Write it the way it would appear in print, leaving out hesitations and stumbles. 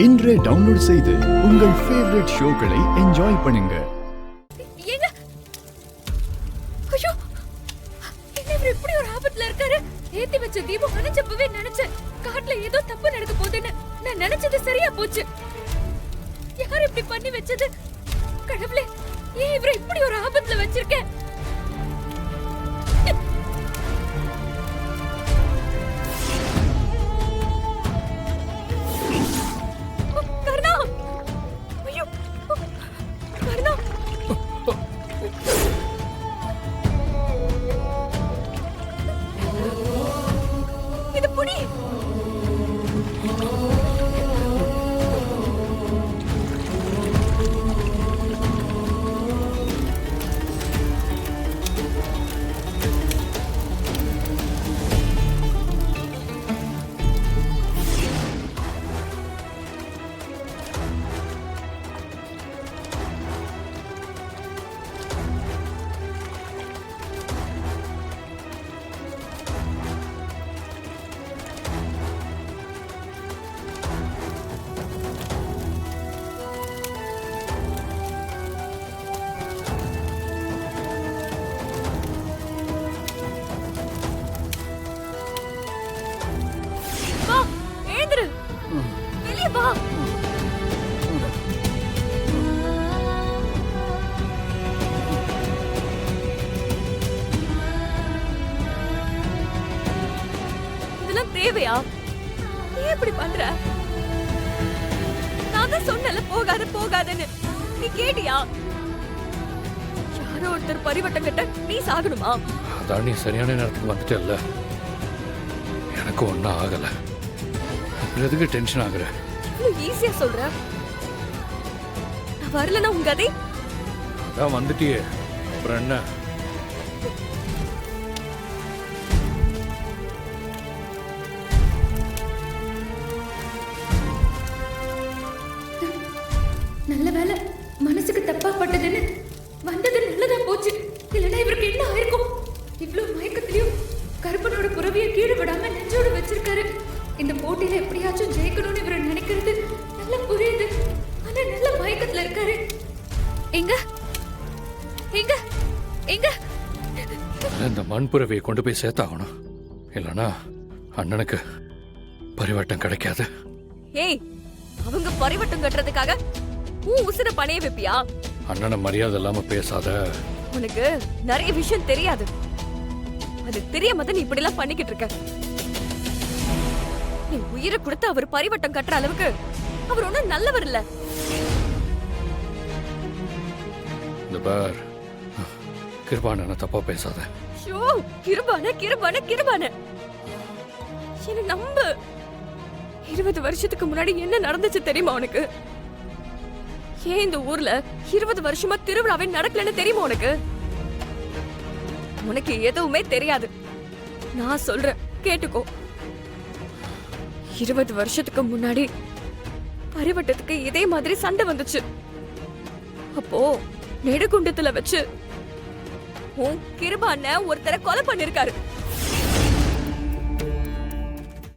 இன்றே டவுன்லோட் செய்து உங்கள் ஃபேவரட் ஷோக்களை என்ஜாய் பண்ணுங்க. ஐயோ, என்ன இப்படி ஒரு ஆபத்துல இருக்காரு? ஏத்தி வச்ச தீபம் அணைச்சப்பவே நினைச்சேன் காட்டுல ஏதோ தப்பு நடக்க போகுதுன்னு. நான் நினைச்சது சரியா போச்சு. யார் இப்படி பண்ணி வச்சது? கடவுளே, ஏன் இவரை இப்படி ஒரு ஆபத்துல வச்சிருக்கேன்? தேவையா? ஏன் இப்படி பண்ற? நான் தான் சொன்னல போகாத போகாதன்னு. நீ கேட்டியா? யாரோ ஒருத்தர் பரிவட்டம் கட்ட நீ சாகணுமா? அதான் நீ சரியான நேரத்துக்கு வந்துட்டல்ல. எனக்கு ஒன்னும் ஆகல. எதுக்கு டென்ஷன் ஆகுற? ஈஸியா சொல்ற. நான் வரலன்னா உங்க கதை. அதான் வந்துட்டியே, அப்புறம் என்ன? நல்ல வேலை மனசுக்கு தப்பா பட்டதுன்னு வந்தது நல்லதா போச்சு. இல்லைன்னா இவருக்கு என்ன ஆயிருக்கும்? இவ்வளவு மயக்கத்திலையும் கருப்பனோட புறவிய கீழே விடாம நெஞ்சோட வச்சிருக்காரு. இந்த போட்டியில எப்படியாச்சும் ஜெயிக்கணும்னு இவரை நினைக்கிறது நல்லா புரியுது. ஆனா நல்ல மயக்கத்துல இருக்காரு. எங்க எங்க எங்க? இந்த மண்புறவியை கொண்டு போய் சேர்த்தாகணும். இல்லைன்னா அண்ணனுக்கு பரிவட்டம் கிடைக்காது. ஏய், அவங்க பரிவட்டம் கட்டுறதுக்காக உசுர பணைய வைப்பியா? அண்ணனை மரியாதை இல்லாம பேசாத. உனக்கு நிறைய விஷயம் தெரியாது. அது தெரியாம தான் நீ இப்படி எல்லாம் பண்ணிக்கிட்டு இருக்க. நீ உயிரை கொடுத்து அவர் பரிவட்டம் கட்டுற அளவுக்கு அவர் ஒன்னும் நல்லவர் இல்ல. இந்த பார், கிருபான தப்பா பேசாத. ஷோ, கிருபான கிருபான கிருபான என்ன நம்பு. 20 வருஷத்துக்கு முன்னாடி என்ன நடந்துச்சு தெரியுமா உனக்கு? ஏன் இந்த ஊர்ல 20 வருஷமா திருவிழாவே நடக்கலன்னு தெரியுமா உனக்கு? உனக்கு எதுவுமே தெரியாது. நான் சொல்றேன் கேட்டுக்கோ. 20 வருஷத்துக்கு முன்னாடி பரிவட்டத்துக்கு இதே மாதிரி சண்டை வந்துச்சு. அப்போ நெடுகுண்டத்துல வச்சு உன் கிருபான ஒருத்தரை கொலை பண்ணிருக்காரு.